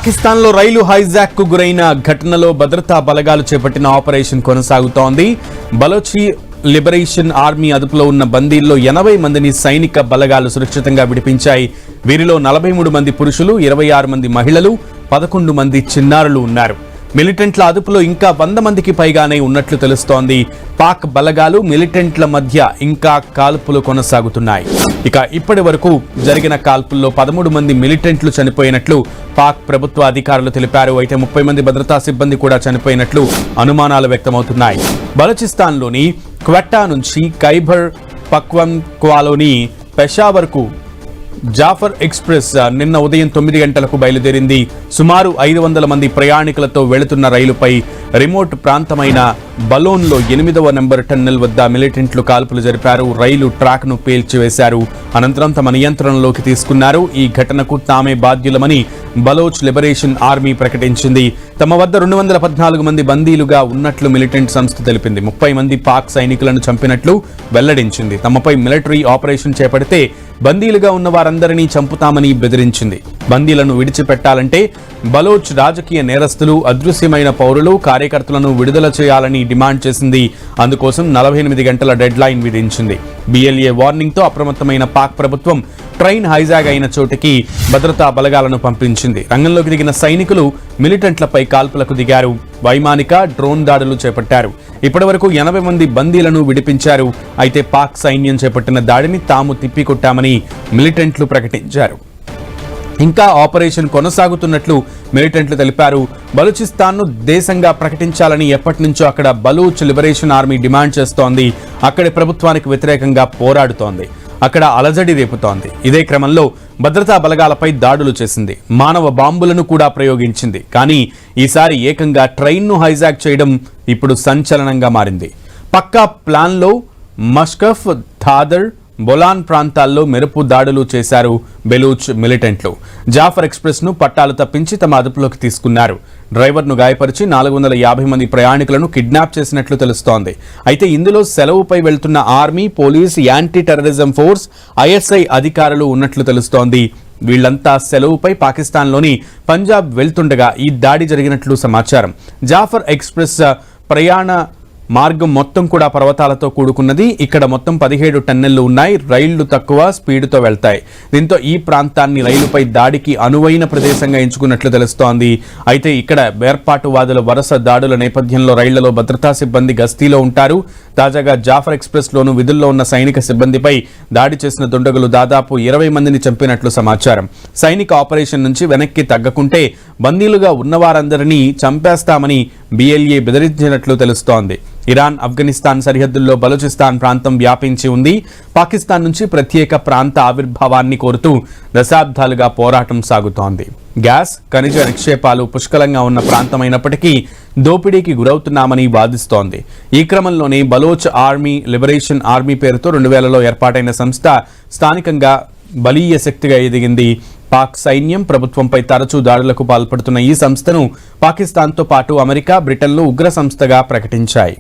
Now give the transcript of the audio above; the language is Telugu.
పాకిస్తాన్లో రైలు హైజాక్కు గురైన ఘటనలో భద్రతా బలగాలు చేపట్టిన ఆపరేషన్ కొనసాగుతోంది. బలోచి లిబరేషన్ ఆర్మీ అదుపులో ఉన్న బందీల్లో 80 మందిని సైనిక బలగాలు సురక్షితంగా విడిపించాయి. వీరిలో 43 మంది పురుషులు, 26 మంది మహిళలు, 11 మంది చిన్నారులు ఉన్నారు. మిలిటెంట్ల అదుపులో ఇంకా 100 మందికి పైగానే ఉన్నట్లు తెలుస్తోంది. పాక్ బలగాలు మిలిటెంట్ల మధ్య ఇంకా కాల్పులు కొనసాగుతున్నాయి. ఇక ఇప్పటి వరకు జరిగిన కాల్పుల్లో 13 మంది మిలిటెంట్లు చనిపోయినట్లు పాక్ ప్రభుత్వ అధికారులు తెలిపారు. అయితే 30 మంది భద్రతా సిబ్బంది కూడా చనిపోయినట్లు అనుమానాలు వ్యక్తమవుతున్నాయి. బలూచిస్తాన్లోని క్వెట్టా నుంచి ఖైబర్ పఖ్తూన్ఖ్వాలోని పెషావర్కు జాఫర్ ఎక్స్ప్రెస్ నిన్న ఉదయం 9 గంటలకు బయలుదేరింది. సుమారు 500 మంది ప్రయాణికులతో వెళుతున్న రైలుపై రిమోట్ ప్రాంతమైన బలోన్లో 8వ నెంబర్ టన్నెల్ వద్ద మిలిటెంట్లు కాల్పులు జరిపారు. రైలు ట్రాక్ను పేల్చివేశారు. అనంతరం తమ నియంత్రణలోకి తీసుకున్నారు. ఈ ఘటనకు తామే బాధ్యులమని బలోచ్ లిబరేషన్ ఆర్మీ ప్రకటించింది. తమ వద్ద 214 మంది బందీలుగా ఉన్నట్లు మిలిటెంట్ సంస్థ తెలిపింది. 30 మంది పాక్ సైనికులను చంపినట్లు వెల్లడించింది. తమపై మిలిటరీ ఆపరేషన్ చేపడితే బందీలుగా ఉన్న వారందరినీ చంపుతామని బెదిరించింది. బందీలను విడిచిపెట్టాలంటే బలోచ్ రాజకీయ నేరస్తులు, అదృశ్యమైన పౌరులు, కార్యకర్తలను విడుదల చేయాలని డిమాండ్ చేసింది. అందుకోసం 48 గంటల డెడ్ లైన్ విధించింది. BLA వార్నింగ్తో అప్రమత్తమైన పాక్ ప్రభుత్వం ట్రైన్ హైజాగ్ అయిన చోటికి భద్రతా బలగాలను పంపించింది. రంగంలోకి దిగిన సైనికులు మిలిటెంట్లపై కాల్పులకు దిగారు. వైమానిక, డ్రోన్ దాడులు చేపట్టారు. ఇప్పటివరకు 80 మంది బందీలను విడిపించారు. అయితే పాక్ సైన్యం చేపట్టిన దాడిని తాము తిప్పికొట్టామని మిలిటెంట్లు ప్రకటించారు. ఇంకా ఆపరేషన్ కొనసాగుతున్నట్లు మిలిటెంట్లు తెలిపారు. బలూచిస్తాన్ను దేశంగా ప్రకటించాలని ఎప్పటి నుంచో అక్కడ బలూచ్ లిబరేషన్ ఆర్మీ డిమాండ్ చేస్తోంది. అక్కడి ప్రభుత్వానికి వ్యతిరేకంగా పోరాడుతోంది. అక్కడ అలజడి రేపుతోంది. ఇదే క్రమంలో భద్రతా బలగాలపై దాడులు చేసింది. మానవ బాంబులను కూడా ప్రయోగించింది. కానీ ఈసారి ఏకంగా ట్రైన్ను హైజాక్ చేయడం ఇప్పుడు సంచలనంగా మారింది. పక్కా ప్లాన్లో మష్కఫ్, దాదర్, బొలాన్ ప్రాంతాల్లో మెరుపు దాడులు చేశారు బెలూచ్ మిలిటెంట్లు. జాఫర్ ఎక్స్ప్రెస్ ను పట్టాలు తప్పించి తమ అదుపులోకి తీసుకున్నారు. డ్రైవర్ను గాయపరిచి 450 మంది ప్రయాణికులను కిడ్నాప్ చేసినట్లు తెలుస్తోంది. అయితే ఇందులో సెలవుపై వెళ్తున్న army, police, anti terrorism force, ISI అధికారులు ఉన్నట్లు తెలుస్తోంది. వీళ్లంతా సెలవుపై పాకిస్తాన్లోని పంజాబ్ వెళ్తుండగా ఈ దాడి జరిగినట్లు సమాచారం. జాఫర్ ఎక్స్ప్రెస్ ప్రయాణ మార్గం మొత్తం కూడా పర్వతాలతో కూడుకున్నది. ఇక్కడ మొత్తం 17 టన్నెళ్లు ఉన్నాయి. రైళ్లు తక్కువ స్పీడ్తో వెళ్తాయి. దీంతో ఈ ప్రాంతాన్ని రైలుపై దాడికి అనువైన ప్రదేశంగా ఎంచుకున్నట్లు తెలుస్తోంది. అయితే ఇక్కడ వేర్పాటువాదుల వరుస దాడుల నేపథ్యంలో రైళ్లలో భద్రతా సిబ్బంది గస్తీలో ఉంటారు. తాజాగా జాఫర్ ఎక్స్ప్రెస్లోనూ విధుల్లో ఉన్న సైనిక సిబ్బందిపై దాడి చేసిన దుండగులు దాదాపు 20 మందిని చంపినట్లు సమాచారం. సైనిక ఆపరేషన్ నుంచి వెనక్కి తగ్గకుంటే బందీలుగా ఉన్నవారందరినీ చంపేస్తామని BLA బెదిరించినట్లు తెలుస్తోంది. ఇరాన్, ఆఫ్ఘనిస్తాన్ సరిహద్దుల్లో బలూచిస్తాన్ ప్రాంతం వ్యాపించి ఉంది. పాకిస్తాన్ నుంచి ప్రత్యేక ప్రాంత ఆవిర్భావాన్ని కోరుతూ దశాబ్దాలుగా పోరాటం సాగుతోంది. గ్యాస్, ఖనిజ నిక్షేపాలు పుష్కలంగా ఉన్న ప్రాంతమైనప్పటికీ దోపిడీకి గురవుతున్నామని వాదిస్తోంది. ఈ క్రమంలోనే బలోచ్ ఆర్మీ లిబరేషన్ ఆర్మీ పేరుతో 2000లో ఏర్పాటైన సంస్థ స్థానికంగా బలీయ శక్తిగా ఎదిగింది. పాక్ సైన్యం, ప్రభుత్వంపై తరచూ దాడులకు పాల్పడుతున్న ఈ సంస్థను పాకిస్తాన్తో పాటు అమెరికా, బ్రిటన్లు ఉగ్ర సంస్థగా ప్రకటించాయి.